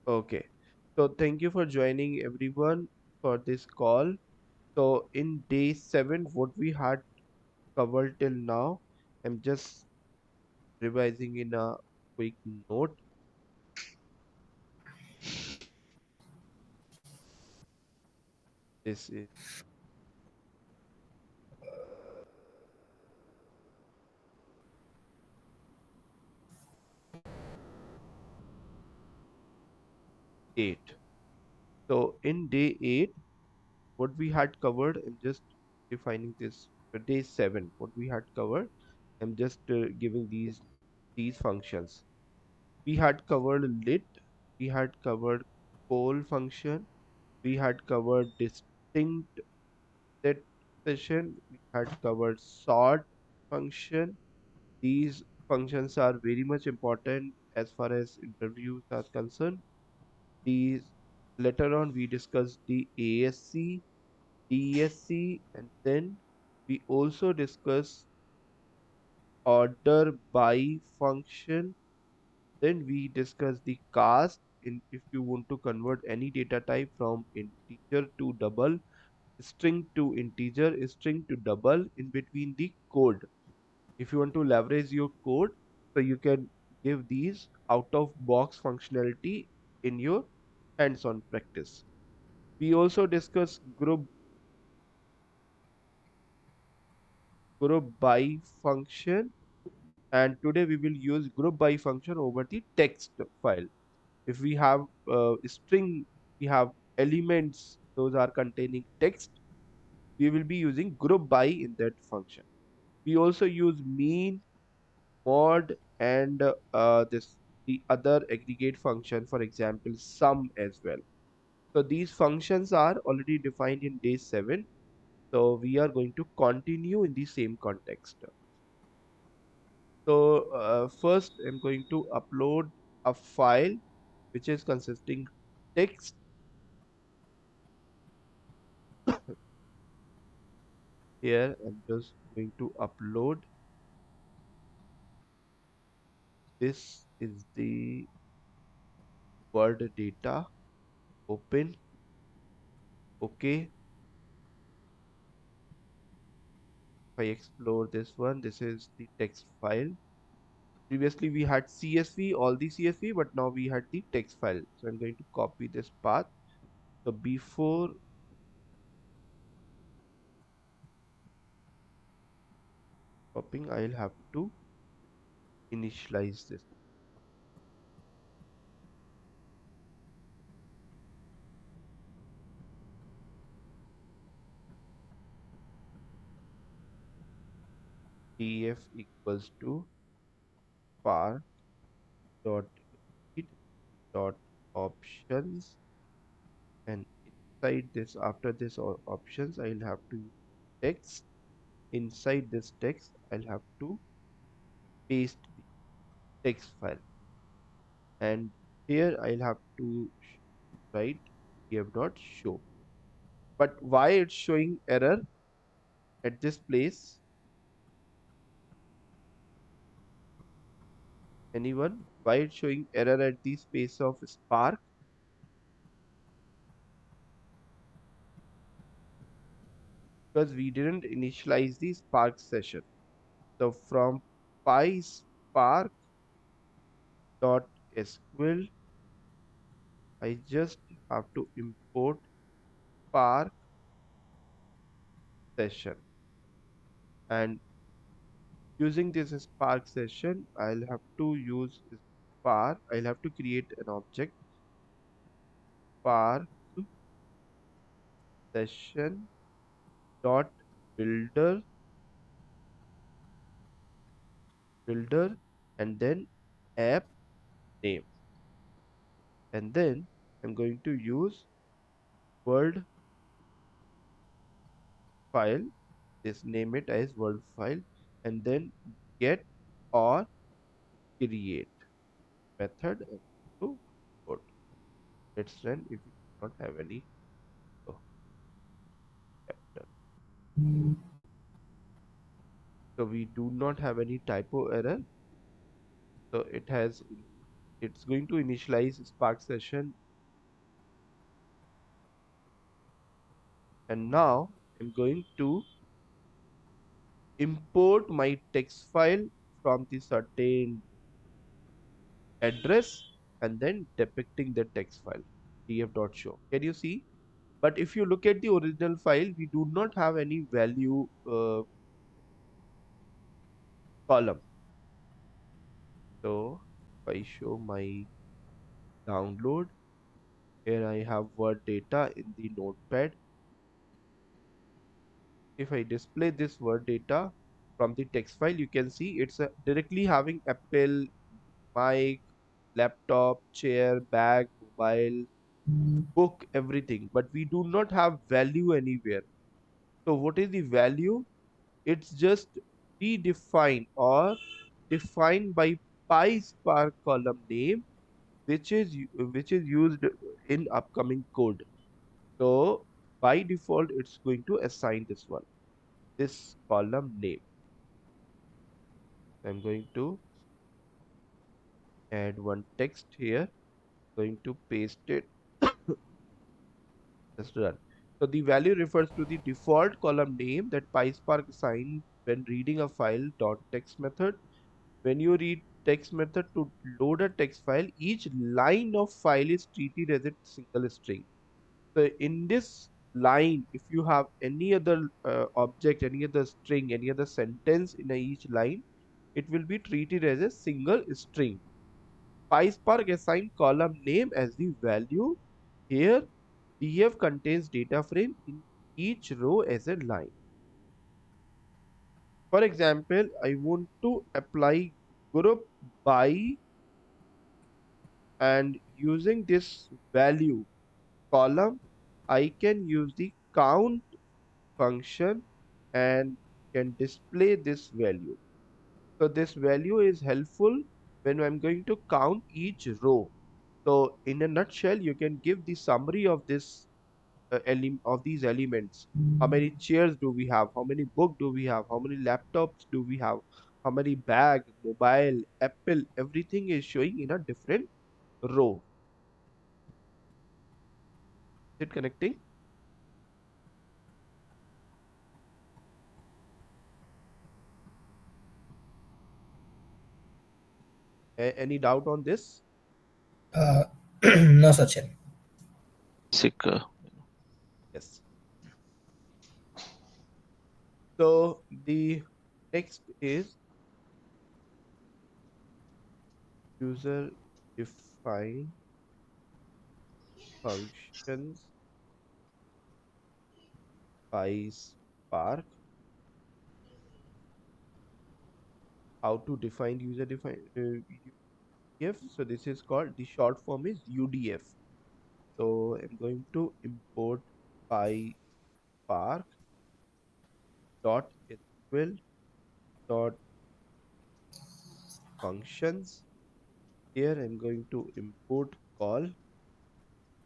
Okay. So thank you for joining everyone for this call. So in day 7, what we had covered till now, I'm just revising in a quick note. This is eight. So in day 8, what we had covered, I'm just defining this. Day 7, what we had covered, I'm just giving these functions. We had covered lit, we had covered call function, we had covered distinct set session, we had covered sort function. These functions are very much important as far as interviews are concerned. These later on we discussed the ASC, DSC, and then we also discuss order by function. Then we discuss the cast in if you want to convert any data type from integer to double, string to integer, string to double in between the code. If you want to leverage your code, so you can give these out of box functionality in your hands-on practice. We also discuss group by function, and today we will use group by function over the text file. If we have string, we have elements, those are containing text, we will be using group by in that function. We also use mean, mod, and this the other aggregate function, for example sum as well. So these functions are already defined in day 7, so we are going to continue in the same context. So first I'm going to upload a file which is consisting text. Here I'm just going to upload. This is the word data. Open. Okay. If I explore this one, this is the text file. Previously we had CSV, all the CSV, but now we had the text file. So I'm going to copy this path. So before copying, I'll have to initialize this. df equals to par dot read dot options, and inside this, after this options, I'll have to use text. Inside this text, I'll have to paste the text file, and here I'll have to write df.show. But why it's showing error at this place? Anyone? Why it's showing error at the space of Spark? Because we didn't initialize the Spark session. So from PySpark dot SQL, I just have to import Spark session, and using this Spark session, I'll have to use Spark. I'll have to create an object Spark session dot builder builder and then app name, and then I'm going to use word file, this name it as word file, and then get or create method and to code. Let's run if we do not have any oh, chapter. So we do not have any typo error, so it has it's going to initialize Spark session. And now I'm going to import my text file from the certain address and then depicting the text file df.show. Can you see? But if you look at the original file, we do not have any value column. So if I show my download, here I have word data in the notepad. If I display this word data from the text file, you can see it's directly having Apple, mic, laptop, chair, bag, mobile, book, everything. But we do not have value anywhere. So what is the value? It's just predefined or defined by PySpark column name, which is used in upcoming code. So by default, it's going to assign this one, this column name. I'm going to add one text here, going to paste it, just run. So the value refers to the default column name that PySpark assigns when reading a file .text method. When you read text method to load a text file, each line of file is treated as a single string. So in this line, if you have any other object, any other string, any other sentence in each line, it will be treated as a single string. PySpark assign column name as the value. Here, DF contains data frame in each row as a line. For example, I want to apply group by, and using this value column, I can use the count function and can display this value. So this value is helpful when I'm going to count each row. So in a nutshell, you can give the summary of this of these elements. How many chairs do we have? How many book do we have? How many laptops do we have? How many bag, mobile, Apple, everything is showing in a different row. Is it connecting? Any doubt on this? Uh, no, Sachin. Basic. Yes. So the next is user define functions by Spark. How to define user define UDF. So this is called, the short form is UDF. So I'm going to import PySpark dot SQL dot functions. Here I'm going to import call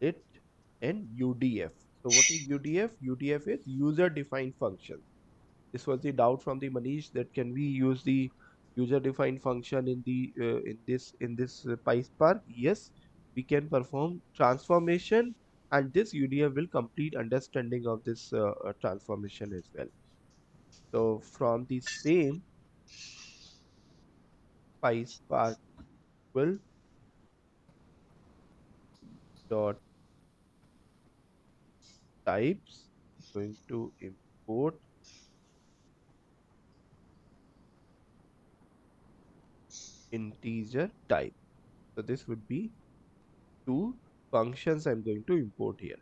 it and UDF. So what is UDF? UDF is user defined function. This was the doubt from the Manish, that can we use the user defined function in the in this PySpark? Yes, we can perform transformation, and this UDF will complete understanding of this transformation as well. So from the same PySpark will dot types, going to import integer type. So this would be two functions I'm going to import here.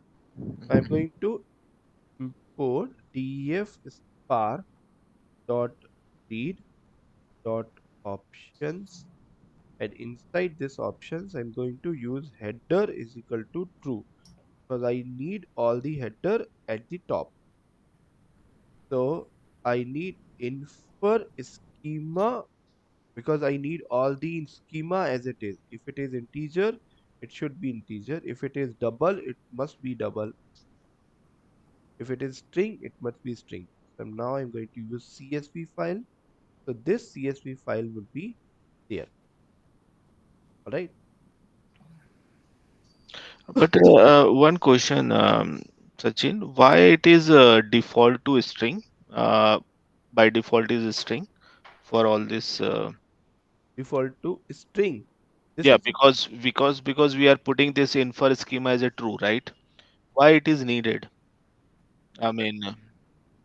I'm going to import def spark dot read dot options, and inside this options I'm going to use header is equal to true, because I need all the header at the top. So I need infer schema, because I need all the schema as it is. If it is integer, it should be integer. If it is double, it must be double. If it is string, it must be string. So now I'm going to use CSV file. So this CSV file would be there. All right. But one question, Sachin, why it is default to string? Uh, by default is a string for all this. Default to string. This Yeah, is the because we are putting this infer schema as a true, right? Why it is needed? I mean,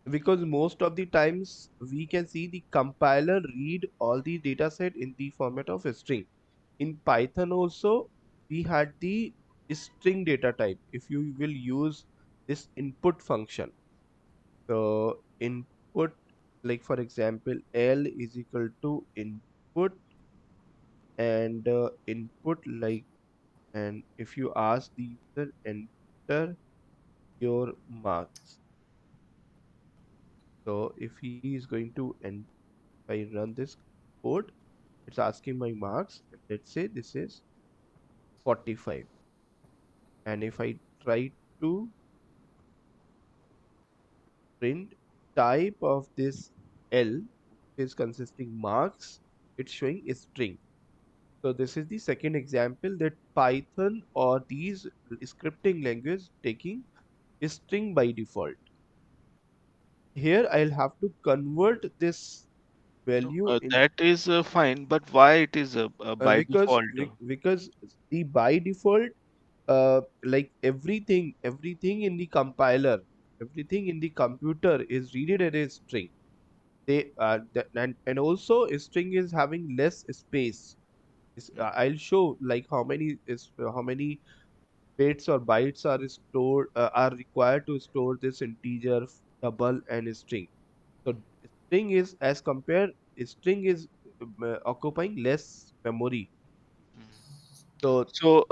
because most of the times we can see the compiler read all the data set in the format of a string. In Python also, we had the string data type. If you will use this input function, so input, like for example, L is equal to input, and input like, and if you ask the user enter your marks, so if he is going to, and if I run this code, it's asking my marks, and let's say this is 45, and if I try to print type of this L, which is consisting marks, it's showing a string. So this is the second example that Python or these scripting language taking a string by default. Here I'll have to convert this no, value in, that is fine, but why it is by because default? because the by default, like everything in the compiler, everything in the computer is read as a string. And also a string is having less space. I'll show like how many bits or bytes are stored, are required to store this integer, double, and string. So string is, as compared, string is occupying less memory. So So,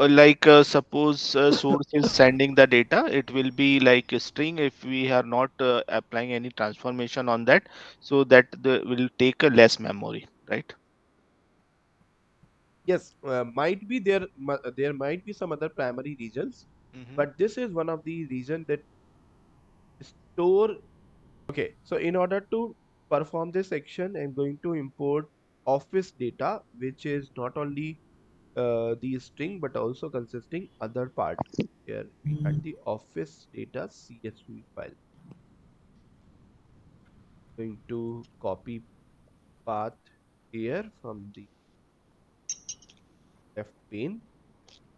suppose source is sending the data, it will be like a string if we are not applying any transformation on that, so that the will take a less memory, right? yes, there might be some other primary regions, Mm-hmm. but this is one of the reason that store. Okay, so in order to perform this action, I'm going to import office data, which is not only the string but also consisting other part. Here we had the office data CSV file. Going to copy path here from the left pane,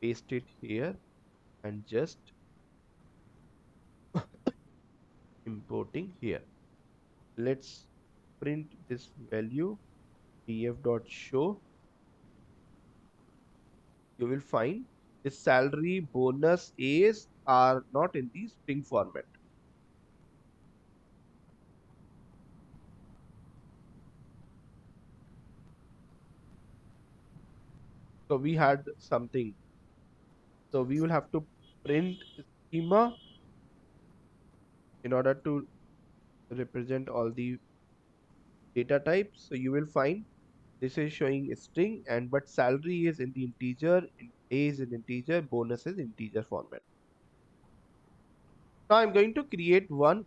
paste it here, and just importing here. Let's print this value df.show. You will find the salary, bonus, A's are not in the string format. So we had something. So we will have to print schema in order to represent all the data types. So you will find this is showing a string, and but salary is in the integer, A is in integer, bonus is integer format. Now I'm going to create one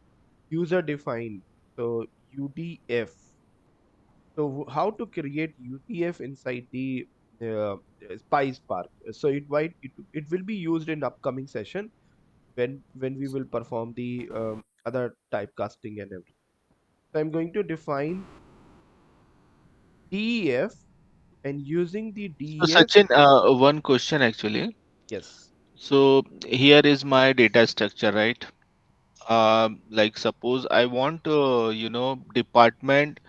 user defined. So UDF. So how to create UDF inside the PySpark? So it will be used in upcoming session when we will perform the other typecasting and everything. So I'm going to define DEF, and using the So, DEF, Sachin, one question actually. yes. So here is my data structure, right? Like suppose I want, department.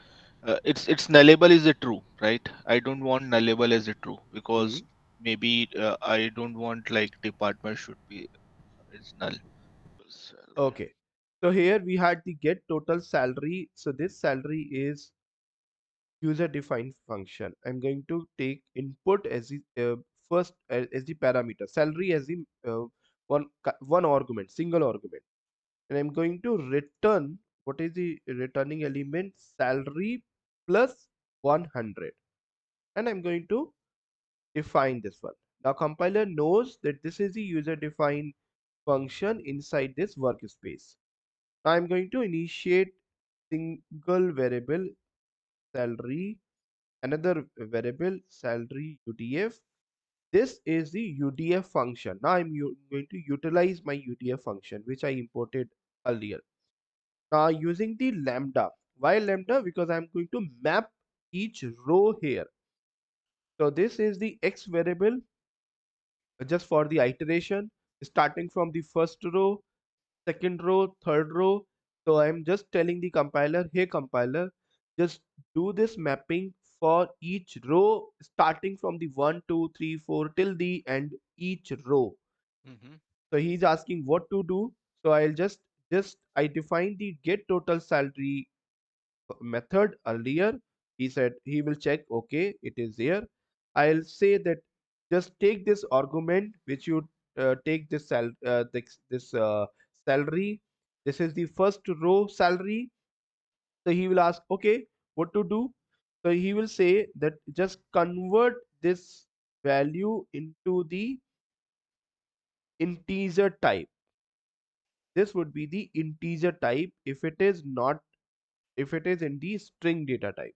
It's nullable is a true, right? I don't want nullable as a true because Hmm. maybe I don't want like department should be is null. Salary. Okay. So here we had the get total salary. So this salary is user defined function. I'm going to take input as the first as the parameter, salary as the one argument, single argument, and I'm going to return what is the returning element, salary plus 100, and I'm going to define this one. Now compiler knows that this is the user defined function inside this workspace. Now I'm going to initiate single variable salary, another variable salary UDF, This is the UDF function. Now I'm going to utilize my UDF function, which I imported earlier. Now using the lambda. Why lambda? Because I'm going to map each row here. So this is the X variable just for the iteration, starting from the first row, second row, third row. So I'm just telling the compiler, hey compiler, just do this mapping for each row starting from the 1, 2, 3, 4 till the end each row. Mm-hmm. So he's asking what to do. So I'll just I define the get total salary method earlier. He said he will check, okay, it is there. I'll say that just take this argument which you take this salary. This is the first row salary. So he will ask, okay, what to do? So he will say that just convert this value into the integer type. This would be the integer type if it is not, if it is in the string data type.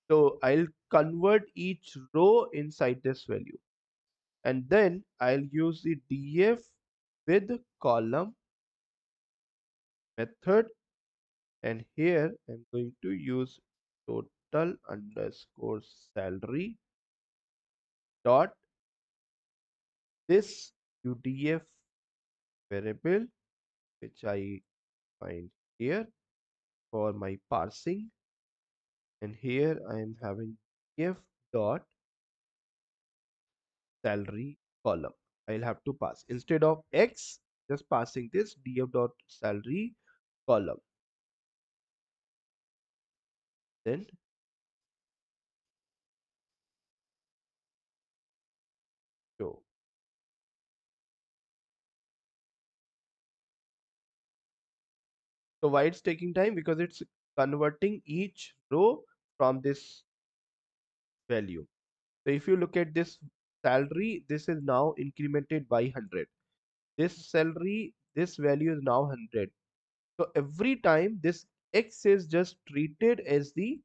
So I'll convert each row inside this value, and then I'll use the df with column method, and here I'm going to use total underscore salary dot this UDF variable which I find here for my parsing, and here I am having df dot salary column. I'll have to pass instead of x, just passing this df dot salary column. Then show. So why it's taking time? Because it's converting each row from this value. So if you look at this salary, this is now incremented by 100. This salary, this value is now 100. So every time this x is just treated as the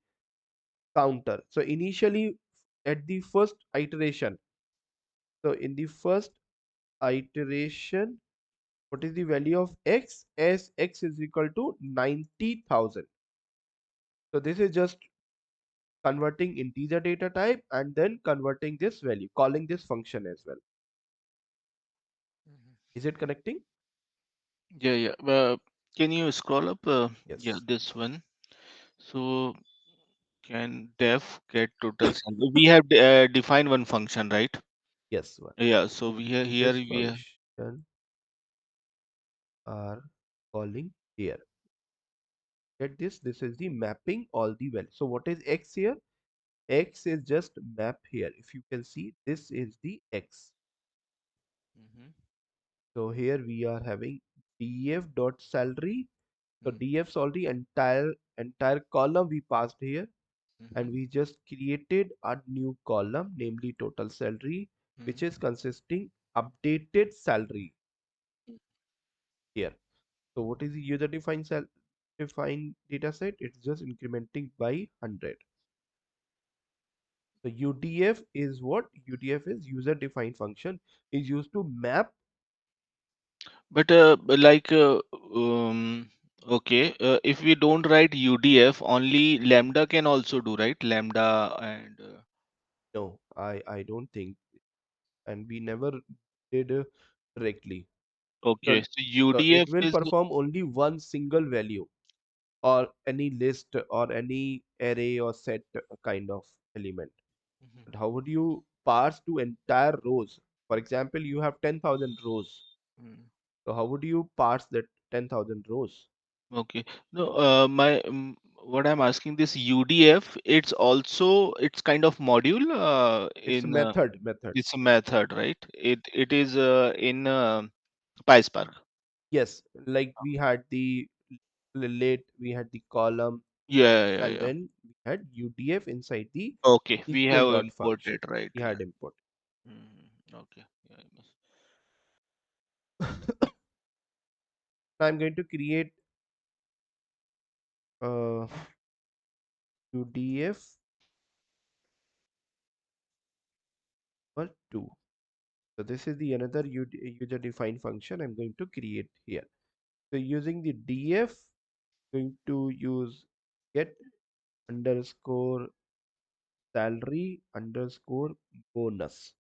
counter. So initially at the first iteration, so in the first iteration, what is the value of x? As x is equal to 90,000. So this is just converting integer data type and then converting this value, calling this function as well. Mhm. Is it connecting? Yeah, yeah. Can you scroll up? Yeah, Yes. this one. So can def get total salary? We have defined one function, right? Yes, one. Yeah. So we have And here this we have. function are calling here. Get this, this is the mapping all the values. So what is x here? X is just map here. If you can see, this is the x. Mhm, So here we are having df dot salary. So mhm, df's already entire column we passed here, and mhm, we just created a new column, namely total salary, which mhm. is consisting updated salary here. So what is the user defined data set? It's just incrementing by 100. So UDF is what? UDF is user defined function, is used to map. But like, okay, if we don't write UDF, only lambda can also do, right? Lambda and No, I don't think, and we never did directly. So, okay, so so it UDF will is. perform only one single value or any list or any array or set kind of element. Mhm, But how would you parse to entire rows? For example, you have 10,000 rows. mhm. So how would you parse that 10,000 rows? Okay. No, what I'm asking this UDF, it's kind of module It's a in method. it's a method, right? It is in PySpark. Yes, like we had the late, we had the column, Yeah, yeah, and yeah. then we had UDF inside the Okay, we equal have dot function. imported, right? We had import. Okay. Yeah, I'm going to create uh, UDF or 2. So this is the another user defined function I'm going to create here. So using the df, going to use get underscore salary underscore bonus.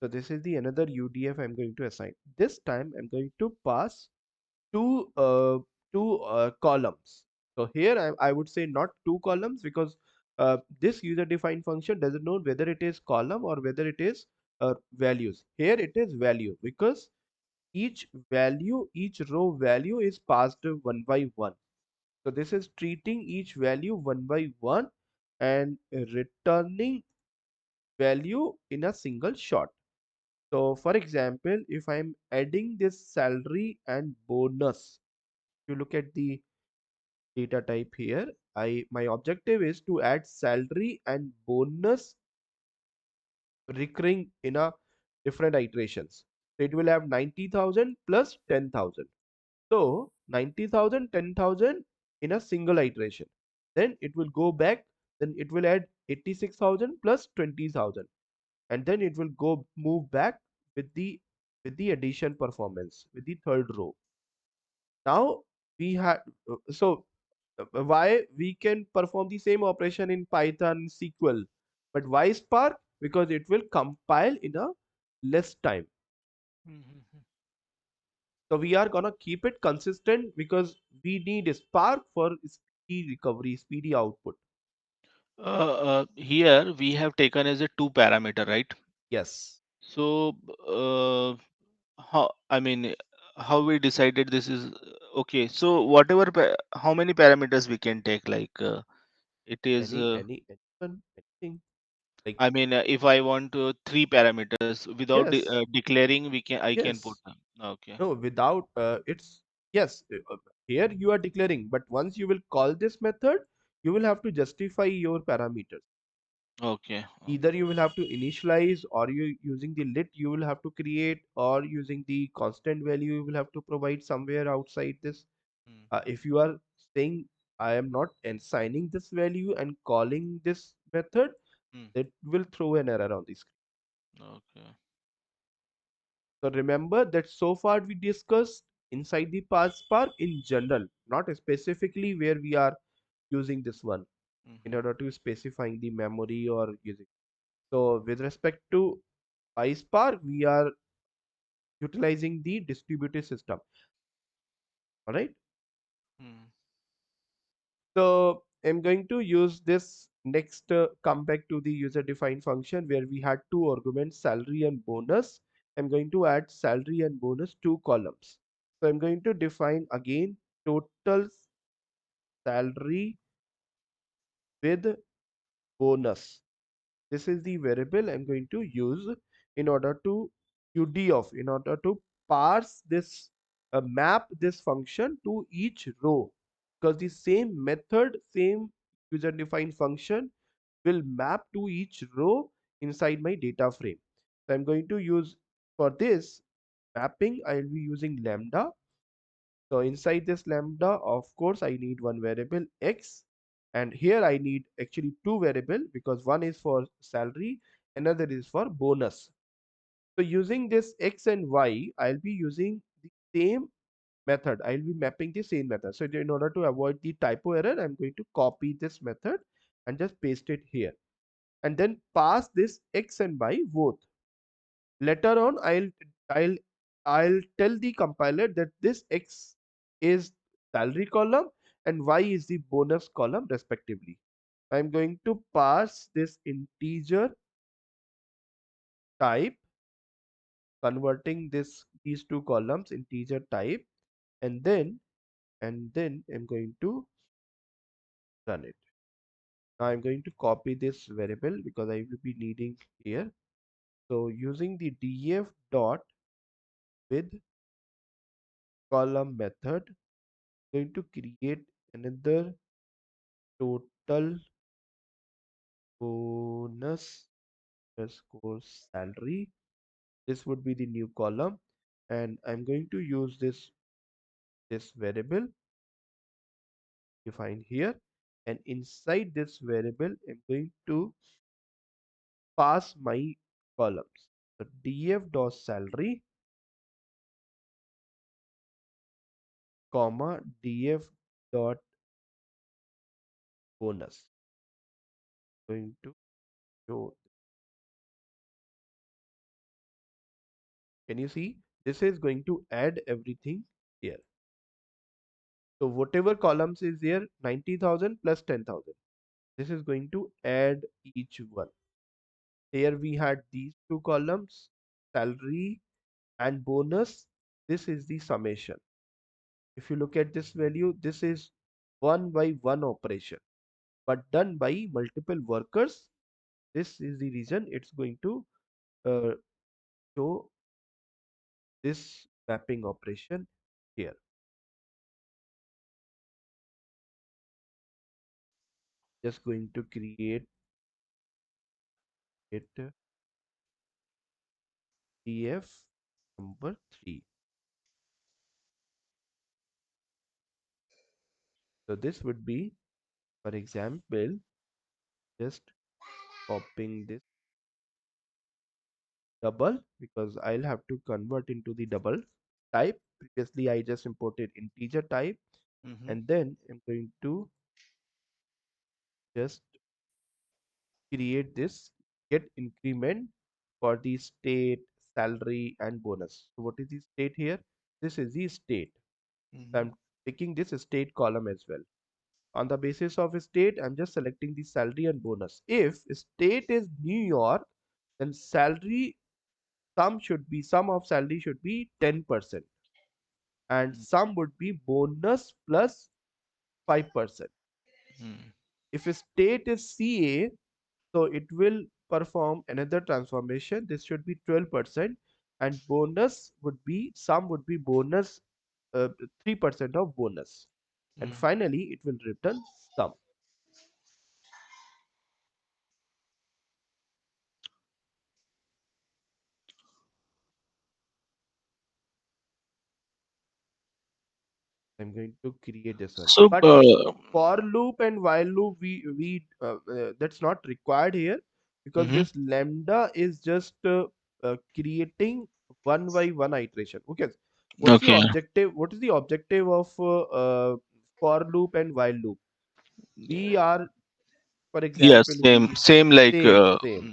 So this is the another UDF I'm going to assign. This time I'm going to pass two columns. So here I would say not two columns, because this user defined function doesn't know whether it is column or whether it is values. Here it is value, because each row value is passed one by one. So this is treating each value one by one and returning value in a single shot. So for example, if I'm adding this salary and bonus, if you look at the data type here, my objective is to add salary and bonus recurring in a different iterations. So it will have 90,000 plus 10,000. So 90,000, 10,000 in a single iteration. Then it will go back, then it will add 86,000 plus 20,000. And then it will go move back with the addition performance with the third row. Now we have so why we can perform the same operation in Python SQL, but why Spark? Because it will compile in a less time. Mhm. So we are gonna keep it consistent because we need Spark for speedy recovery, speedy output. Here we have taken as a two parameter, right? Yes. So, how, I mean, how we decided this is okay. So, how many parameters we can take? Like, it is, Anyone, anything like I mean, if I want three parameters without yes, declaring, I can put yes. them. Okay, No, without it's yes. Here you are declaring, but once you will call this method, you will have to justify your parameters. okay, Either okay. you will have to initialize, or you using the lit you will have to create, or using the constant value you will have to provide somewhere outside this. Hmm, If you are saying I am not assigning this value and calling this method, hmm, it will throw an error on the screen. okay. So remember that so far we discussed inside the PySpark in general, not specifically where we are using this one in Hmm, order to specifying the memory or using. So with respect to PySpark, we are utilizing the distributed system. All right. hmm, So I'm going to use this next come back to the user defined function where we had two arguments, salary and bonus. I'm going to add salary and bonus two columns. So I'm going to define again total salary with bonus. This is the variable I'm going to use in order to UDF, in order to parse this, map this function to each row, because the same method, same user defined function will map to each row inside my data frame. So I'm going to use for this mapping, I'll be using lambda. So inside this lambda, of course, I need one variable x, and here I need actually two variable because one is for salary, another is for bonus. So using this x and y, I'll be using the same method. I'll be mapping the same method. So in order to avoid the typo error, I'm going to copy this method and just paste it here, and then pass this x and y both. Later on, I'll I'll tell the compiler that this x is salary column and y is the bonus column respectively. I'm going to pass this integer type, converting these two columns integer type, and then I'm going to run it. Now I'm going to copy this variable because I will be needing here. So using the df dot with column method, going to create another total bonus underscore salary. This would be the new column, and I'm going to use this variable defined here, and inside this variable I'm going to pass my columns. So df dot salary, comma df dot bonus. Going to show. Can you see? This is going to add everything here. So whatever columns is there, 90,000 plus 10,000. This is going to add each one. Here we had these two columns, salary and bonus. This is the summation. If you look at this value, this is one by one operation, but done by multiple workers. This is the reason it's going to uh, show this mapping operation here. Just going to create it df number 3. So this would be, for example, just copying this double, because I'll have to convert into the double type. Previously I just imported integer type, Mm-hmm. and then I'm going to just create this get increment for the state, salary and bonus. So what is the state here? This is the state. So Mm-hmm. I'm taking this state column as well. On the basis of state, I'm just selecting the salary and bonus. If state is New York, then salary sum of salary should be 10%, and sum would be bonus plus 5%. Mm-hmm. If state is CA, so it will perform another transformation. This should be 12%, and bonus would be sum would be bonus 3% of bonus, and finally it will return sum. I'm going to create this one, So, but for loop and while loop that's not required here, because mhm. this lambda is just creating one by one iteration. Okay, Okay. what is the objective of for loop and while loop? We are, for Yes, example, same, we same like same,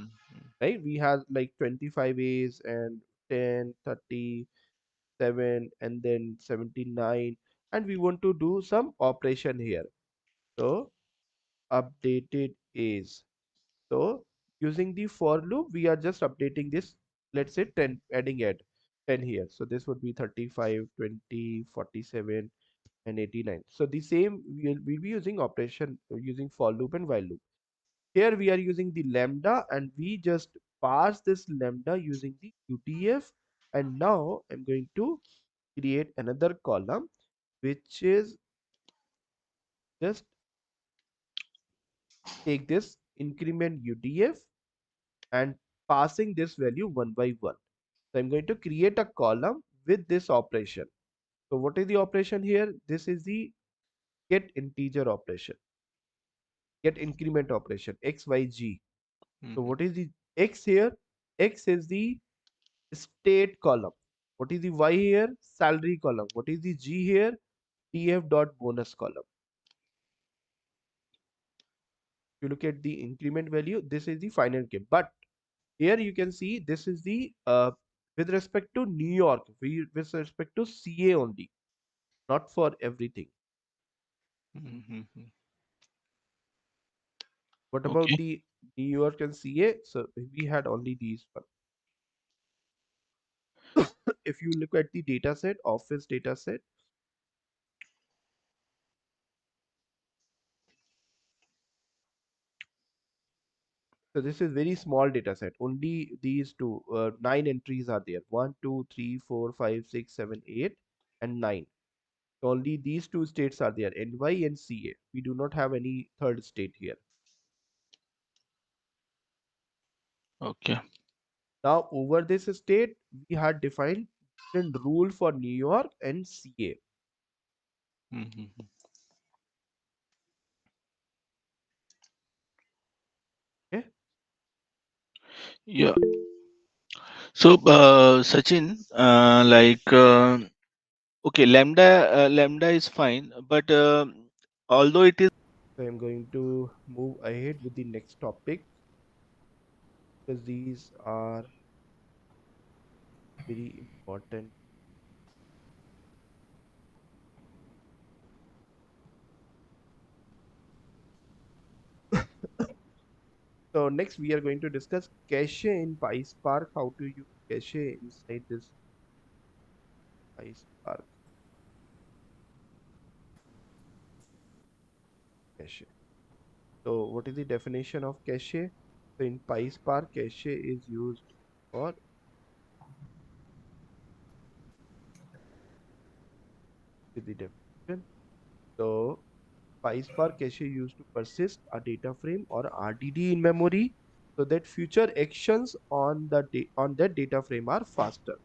right? We have like 25 A's and 10, 30, 7 and then 79, and we want to do some operation here. So updated is, so using the for loop we are just updating this, let's say 10, adding at 10 here. So this would be 35, 20, 47 and 89. So the same we'll be using operation using for loop and while loop. Here we are using the lambda, and we just pass this lambda using the UDF. And now I'm going to create another column, which is just take this increment UDF and passing this value one by one. So I'm going to create a column with this operation. So what is the operation here? This is the get integer operation, get increment operation, XYG. So Mhm. what is the X here? X is the state column. What is the Y here? Salary column. What is the G here? TF dot bonus column. If you look at the increment value, this is the final K. But here you can see this is the with respect to New York, with respect to CA only, not for everything. Mhm. What about Okay. the New York and CA? So we had only these one. If you look at the data set, office data set, so this is very small data set. Only these two, 9 entries are there. 1, 2, 3, 4, 5, 6, 7, 8, and 9. So only these two states are there, NY and CA. We do not have any third state here. Okay. Now over this state, we had defined different rule for New York and CA. Mhm. Okay. Yeah. So, Sachin, okay, lambda is fine, but although it is So I'm going to move ahead with the next topic because these are very important. So next we are going to discuss cache in PySpark, how to use cache inside this PySpark cache. So what is the definition of cache? So in PySpark, cache is used for with the definition. So PySpark cache used to persist a data frame or RDD in memory so that future actions on on that data frame are faster.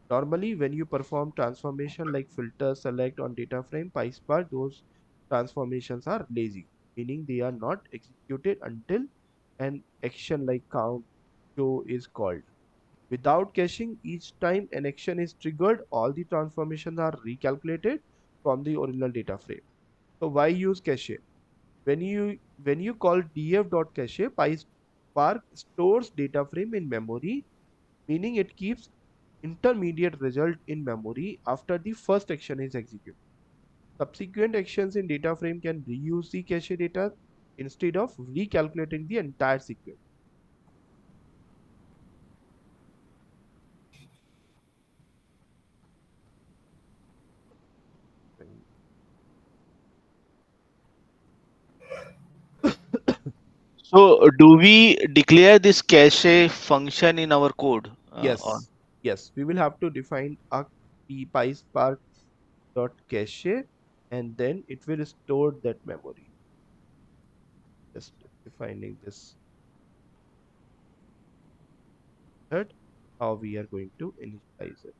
Normally, when you perform transformation like filter, select on data frame, PySpark, those transformations are lazy, meaning they are not executed until an action like count show is called. Without caching, each time an action is triggered, all the transformations are recalculated from the original data frame. So why use cache? When you call df.cache, PySpark stores data frame in memory, meaning it keeps intermediate result in memory after the first action is executed. Subsequent actions in data frame can reuse the cache data instead of recalculating the entire sequence. so. Do we declare this cache function in our code? Or Yes, yes, we will have to define a PySpark dot cache and then it will store that memory. Just defining this method, how we are going to initialize it.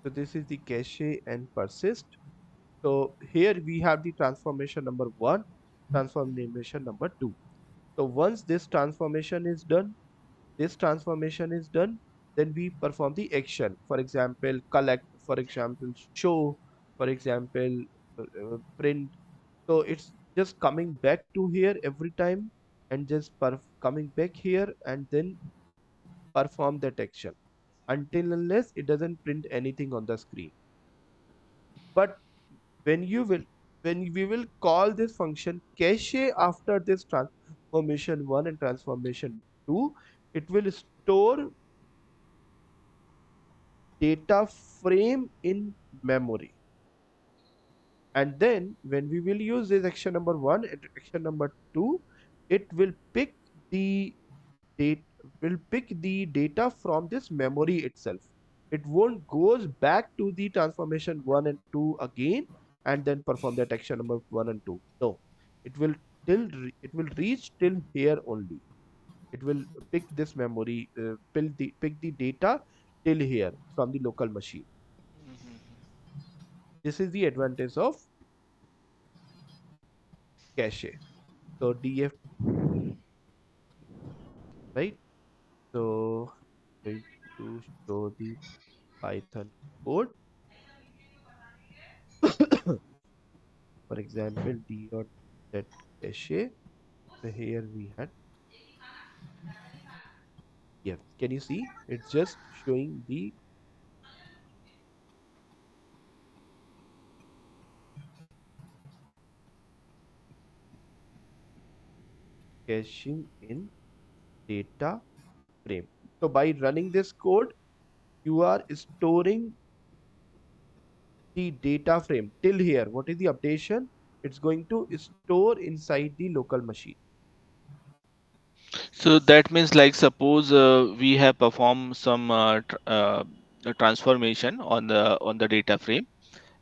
So this is the cache and persist. So here we have the transformation number one, transformation number two. So once this transformation is done, then we perform the action. For example, collect, for example, show, for example, print. So it's just coming back to here every time and just coming back here and then perform that action until unless it doesn't print anything on the screen. But when you will when we will call this function cache after this transformation 1 and transformation 2, it will store data frame in memory. And then when we will use this action number 1 and action number 2, it the date will pick the data from this memory itself. It won't goes back to the transformation 1 and 2 again and then perform that action number 1 and 2. No, it will it will reach till here only. It will pick this memory, pick the data till here from the local machine. This is the advantage of cache. So df, right? So going to show the Python code. For example, d dot set cache. So here we had, yeah. Can you see? It's just showing the caching in data frame. So by running this code, you are storing the data frame till here. What is the updation? It's going to store inside the local machine. so that means, like, suppose we have performed some transformation on the data frame,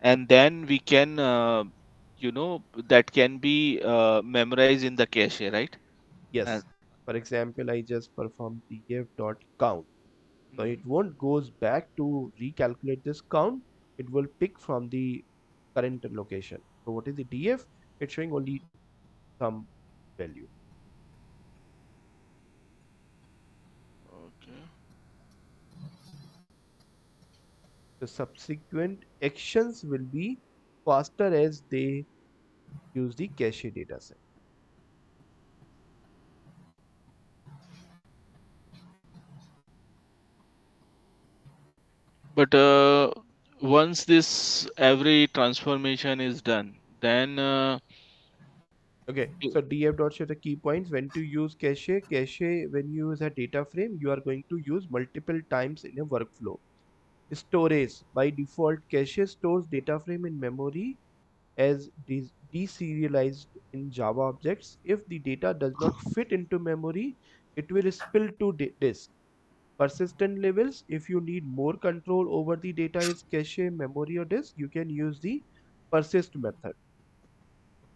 and then we can that can be memorized in the cache, right? Yes. As For example, I just perform df.count. So it Mhm. won't goes back to recalculate this count. It will pick from the current location. So what is the df? It's showing only some value. Okay. The subsequent actions will be faster as they use the cache dataset. But once this every transformation is done, then Okay, you- so df dot show the key points when to use cache. Cache, when you use a data frame, you are going to use multiple times in a workflow. Storage, by default, cache stores data frame in memory as deserialized in Java objects. If the data does not fit into memory, it will spill to disk. Persistent levels, if you need more control over the data is cache, memory or disk, you can use the persist method,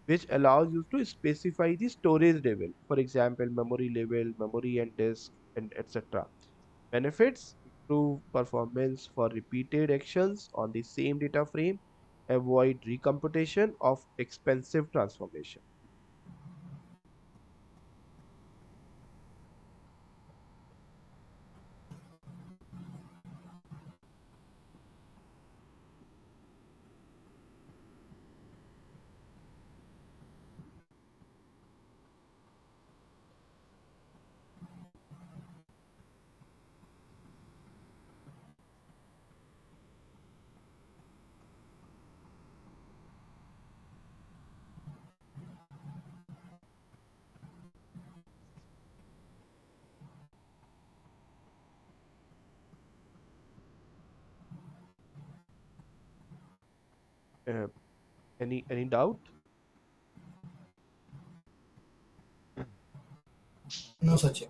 which allows you to specify the storage level. For example, memory level, memory and disk, and etc. Benefits, improve performance for repeated actions on the same data frame, avoid recomputation of expensive transformation. Uh, any doubt? No, Sachin.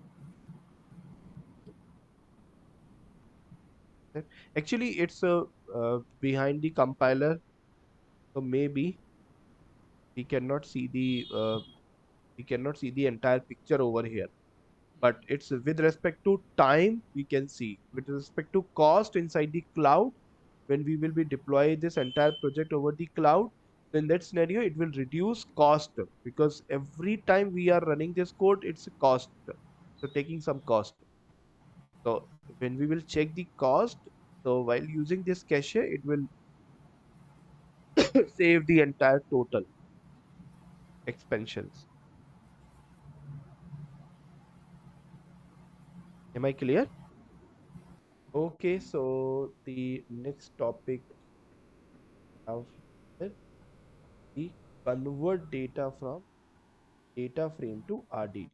Actually, it's behind the compiler, so maybe we cannot see the entire picture over here. But it's with respect to time we can see. With respect to cost inside the cloud, when we will be deploy this entire project over the cloud, so in that scenario it will reduce cost, because every time we are running this code, it's a cost. So taking some cost. So when we will check the cost, so while using this cache, it will save the entire total expansions. Am I clear? Okay, so the next topic of the convert data from data frame to RDD.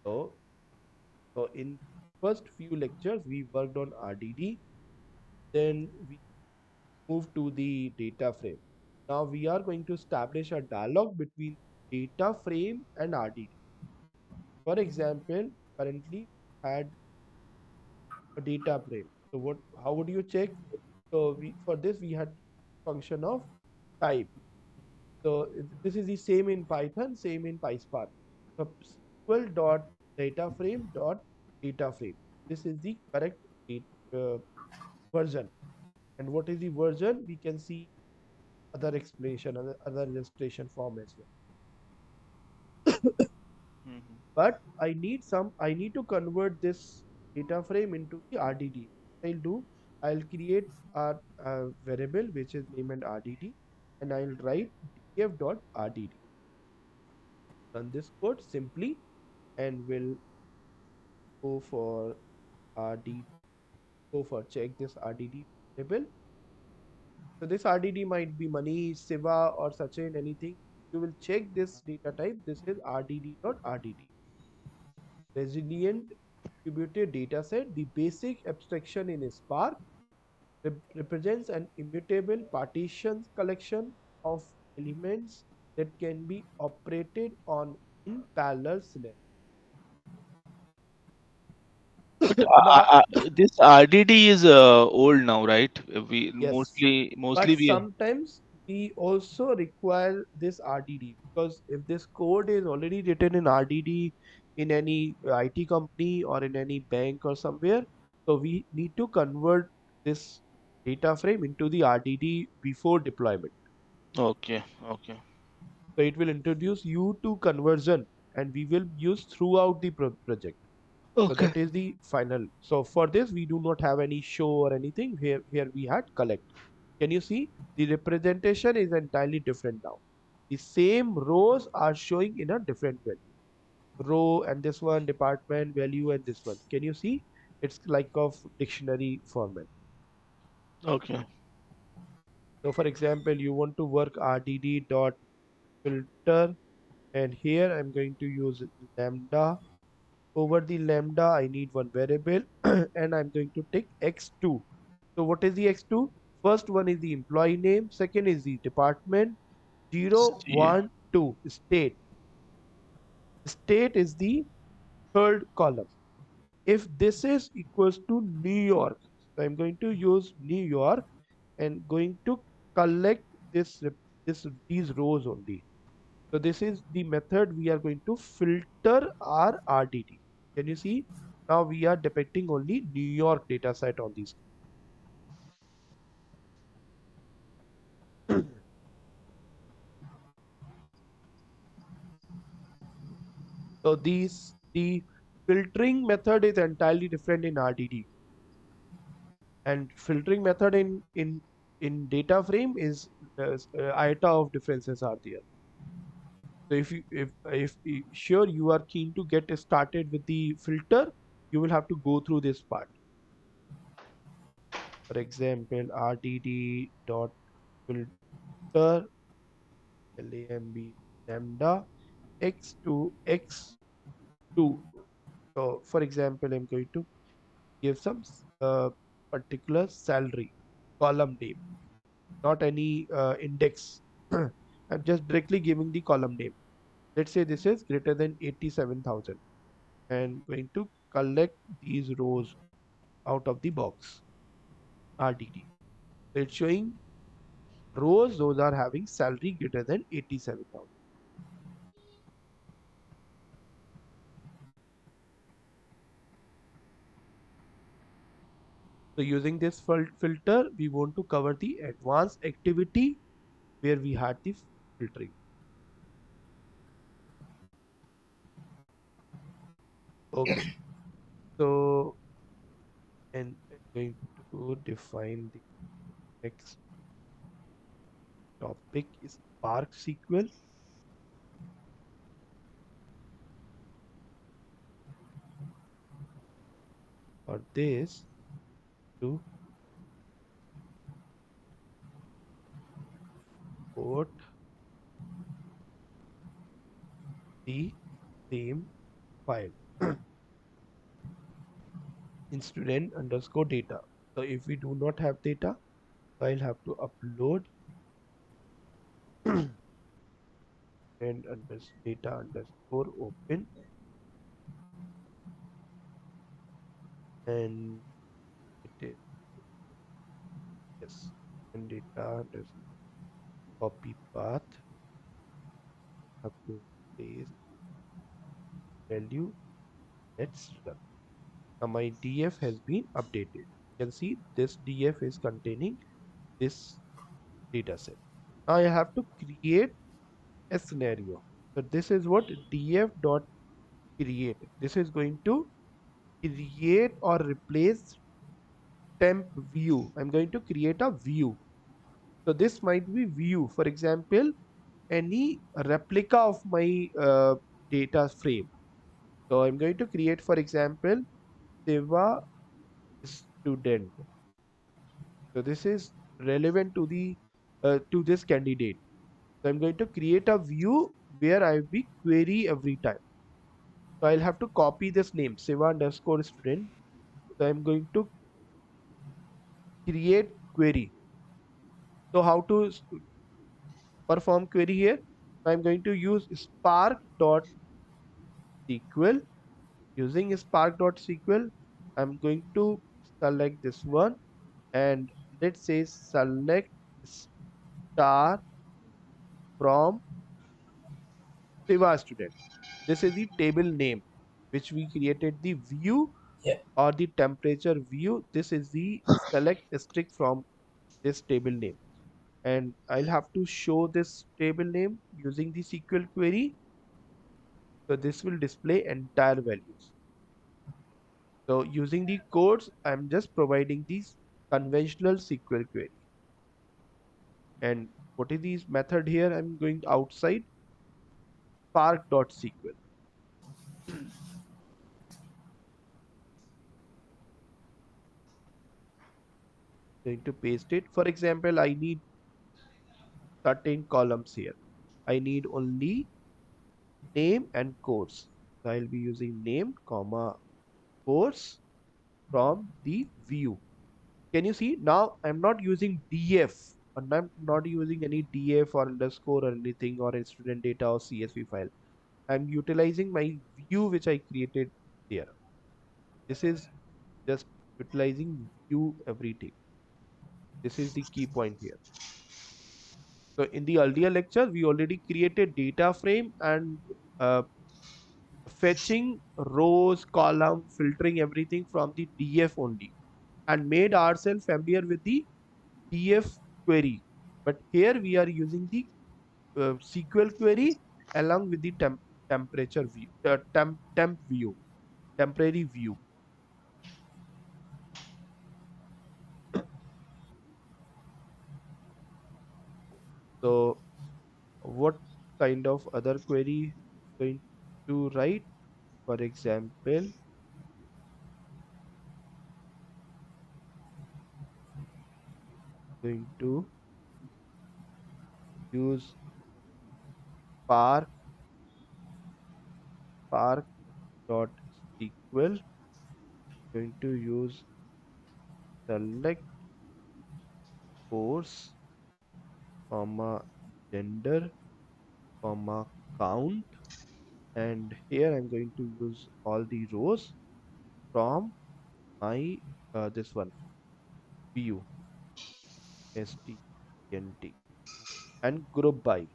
So, so in first few lectures we worked on RDD, then we moved to the data frame. Now we are going to establish a dialogue between data frame and RDD. For example, currently had a data frame. So what? How would you check? So we for this we had function of type. So this is the same in Python, same in PySpark. So SQL dot data frame dot data frame. This is the correct uh, version. And what is the version? We can see other explanation, other registration form as well. Mhm. But I need to convert this data frame into the RDD. I'll do, I'll create a variable which is named RDD, and I'll write df.rdd. Run this code simply, and we'll go for RD, go for check this RDD variable. So this RDD might be money, Siva or Sachin, anything. You will check this data type. This is RDD.rdd. Resilient distributed dataset. The basic abstraction in Spark represents an immutable partitions collection of elements that can be operated on in parallel scenario. But Now, this RDD is old now, right? We yes, mostly but mostly we sometimes we also require this RDD, because if this code is already written in RDD in any IT company or in any bank or somewhere, so we need to convert this data frame into the RDD before deployment. Okay. Okay. So it will introduce you to conversion and we will use throughout the project. So Okay. that is the final. So for this, we do not have any show or anything. Here we had collect. Can you see the representation is entirely different now? The same rows are showing in a different value. Row and this one, department value and this one. Can you see? It's like of dictionary format. Okay. So for example, you want to work rdd dot filter, and here I'm going to use lambda. Over the lambda, I need one variable and I'm going to take x2. So what is the x2? First one is the employee name, second is the department, 0, See. 1, 2, state. State is the third column. If this is equals to New York, so I'm going to use New York and going to collect these rows only. So this is the method we are going to filter our RDD. Can you see? Now we are depicting only New York data set on these. So the filtering method is entirely different in RDD, and filtering method in data frame is iota of differences are there. So if sure you are keen to get started with the filter, you will have to go through this part. For example, RDD dot filter LAMB lambda x to x2. So for example, I'm going to give some particular salary column name, not any index. I'm just directly giving the column name. Let's say this is greater than 87,000 and going to collect these rows out of the box RDD. So it's showing rows, those are having salary greater than 87,000. So using this filter, we want to cover the advanced activity where we had the filtering. Okay. So, and I'm going to define the next topic is Spark SQL. For this, to put the same file in student underscore data. So if we do not have data, I'll have to upload and data underscore open, and it is yes, and data underscore copy path, have to paste value. Let's run. Now my DF has been updated. You can see this DF is containing this data set. Now I have to create a scenario. So this is what df dot create. This is going to create or replace temp view. I'm going to create a view. So this might be view. For example, any replica of my data frame. So I'm going to create, for example, Seva student. So this is relevant to this candidate. So I'm going to create a view where I will be query every time. So I'll have to copy this name, Seva underscore student. So I'm going to create query. So how to perform query here? I'm going to use spark.sql. Using spark.sql, I'm going to select this one and let's say select star from Shiva student. This is the table name which we created the view Yeah. or the temperature view. This is the select strict from this table name. And I'll have to show this table name using the SQL query. So this will display entire values. So using the codes, I'm just providing these conventional SQL query. And what is this method here? I'm going outside spark.sql. Going to paste it. For example, I need certain columns here. I need only name and course. So I'll be using name, comma, course from the view. Can you see? Now I'm not using df, and I'm not using any df or underscore or anything or a student data or CSV file. I'm utilizing my view which I created there. This is just utilizing view everything. This is the key point here. So in the earlier lecture, we already created data frame and uh, fetching rows, column, filtering everything from the df only and made ourselves familiar with the df query. But here we are using the SQL query along with the temperature view, temp view, temporary view. So what kind of other query going to write? For example, going to use Spark Spark.sql. Going to use select course, comma gender, comma count, and here I'm going to use all the rows from my this one view stnt and group by.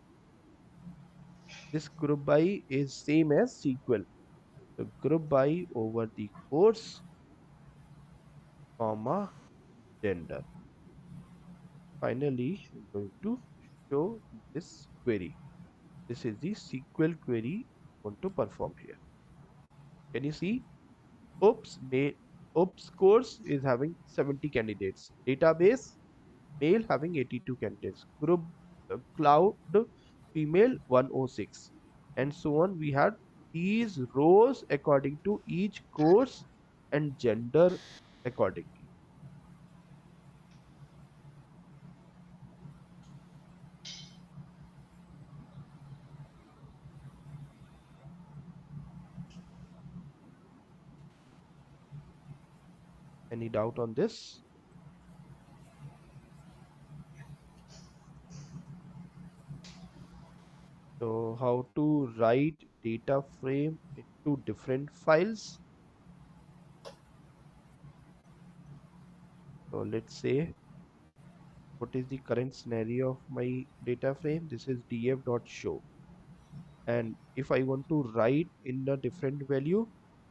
This group by is same as SQL. So group by over the course, comma gender. Finally, I'm going to show this query. This is the SQL query I want to perform here. Can you see? Oops course is having 70 candidates. Database male having 82 candidates. Group cloud female 106 and so on. We had these rows according to each course and gender accordingly. Any doubt on this? So how to write data frame into different files? So let's say what is the current scenario of my data frame? This is df.show. And if I want to write in a different value,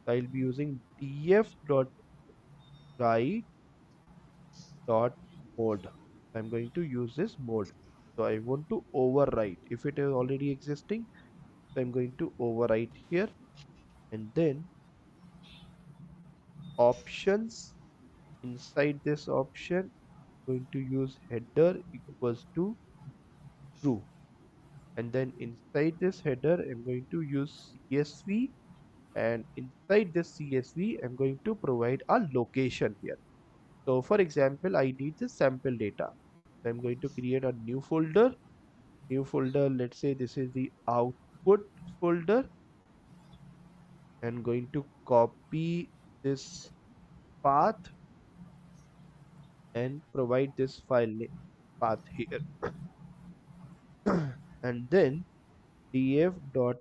I'll be using df.write.mode. I'm going to use this mode. So I want to overwrite. If it is already existing, so I'm going to overwrite here and then options. Inside this option, going to use header equals to true. And then inside this header, I'm going to use CSV. And inside this CSV, I'm going to provide a location here. So for example, I need the sample data. So I'm going to create a new folder. Let's say this is the output folder and going to copy this path and provide this path here. And then df.show,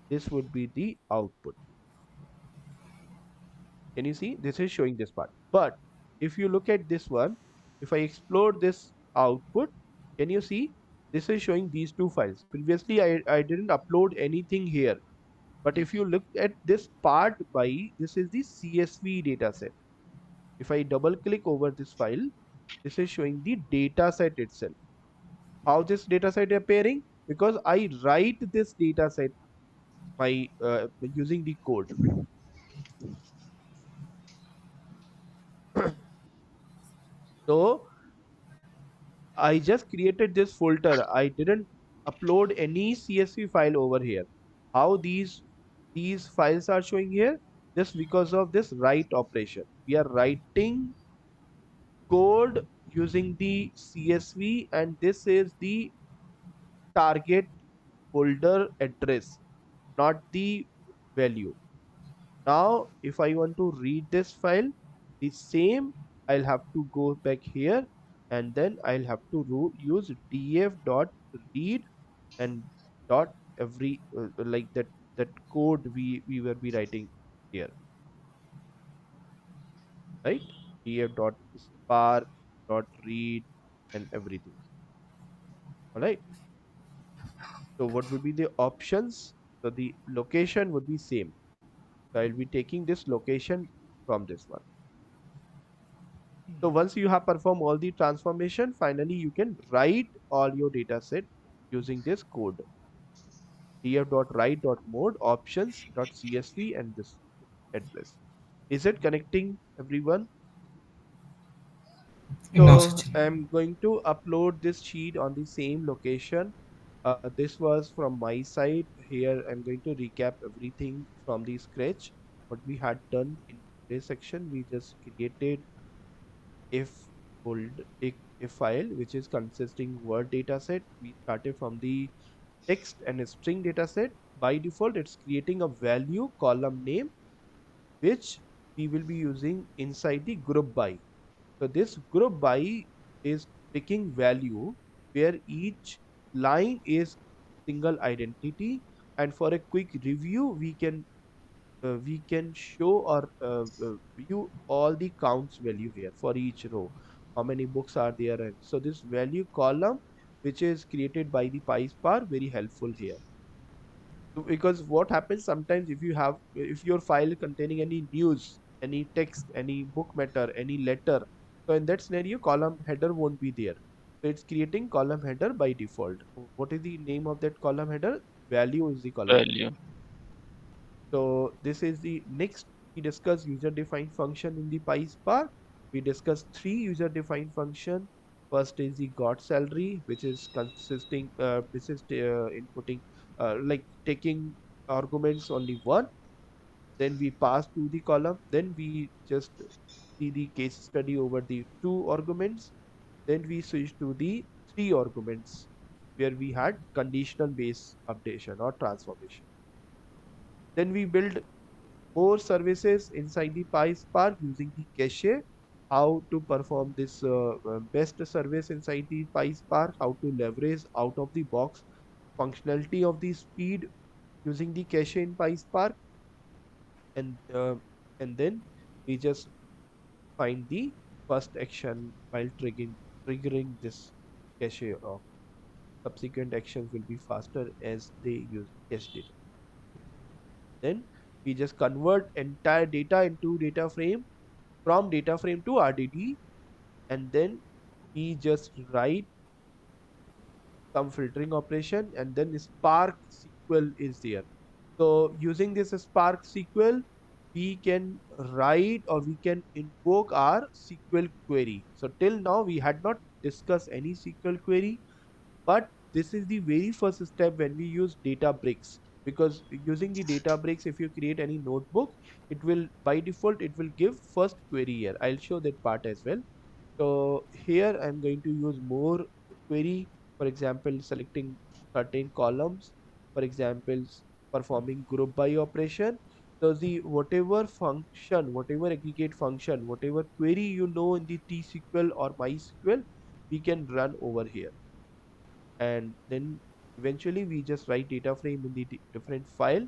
this would be the output. Can you see? This is showing this part. But if you look at this one, if I explore this output, can you see this is showing these two files? Previously, I didn't upload anything here. But if you look at this part by, this is the CSV dataset. If I double click over this file, this is showing the dataset itself. How this dataset appearing? Because I write this dataset by using the code. So I just created this folder. I didn't upload any CSV file over here. How these files are showing here? Just because of this write operation. We are writing code using the CSV, and this is the target folder address, not the value. Now, if I want to read this file, the same, I'll have to go back here, and then I'll have to use df.read and dot every like that code we will be writing here, right? df.spark.read and everything. All right. So what would be the options? So the location would be same. So I'll be taking this location from this one. So once you have performed all the transformation, finally you can write all your data set using this code. df.write.mode options.csv and this address. Is it connecting everyone? No, So Sachin. I'm going to upload this sheet on the same location. This was from my side. Here I'm going to recap everything from the scratch. What we had done in this section, we just created if a file which is consisting word dataset. We started from the text and a string dataset. By default, it's creating a value column name which we will be using inside the group by. So this group by is picking value where each line is single identity, and for a quick review we can show or view all the counts value here for each row. How many books are there? And so this value column which is created by the PySpark very helpful here. So because what happens sometimes if your file containing any news, any text, any book matter, any letter, so in that scenario column header won't be there. So it's creating column header by default. What is the name of that column header? Value is the column header. Value. So this is the next. We discuss user defined function in the PySpark. We discuss three user defined function. First is the got salary, which is consisting this is inputting like taking arguments only one. Then we pass to the column. Then we just see the case study over the two arguments. Then we switch to the three arguments where we had conditional base updation or transformation. Then we build more services inside the PySpark using the cache. How to perform this best service inside the PySpark, how to leverage out of the box functionality of the speed using the cache in PySpark, and then we just find the first action while triggering this cache off. Subsequent actions will be faster as they use cache data. Then we just convert entire data into data frame, from data frame to RDD, and then we just write some filtering operation, and then Spark SQL is there. So using this Spark SQL, we can write or we can invoke our SQL query. So till now we had not discussed any SQL query, but this is the very first step when we use Databricks, because using the Databricks, if you create any notebook, it will by default it will give first query here. I'll show that part as well. So here I'm going to use more query, for example, selecting certain columns, for example, performing group by operation. So the whatever function, whatever aggregate function, whatever query in the T-SQL or MySQL, we can run over here. And then eventually we just write data frame in the different file,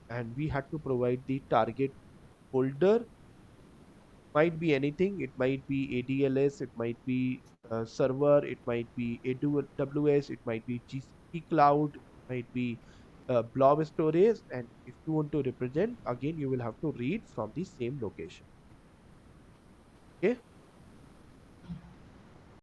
and we had to provide the target folder Might be anything. It might be ADLS, it might be server, it might be AWS, it might be GCP cloud, it might be blob storage. And if you want to represent, again, you will have to read from the same location. Okay.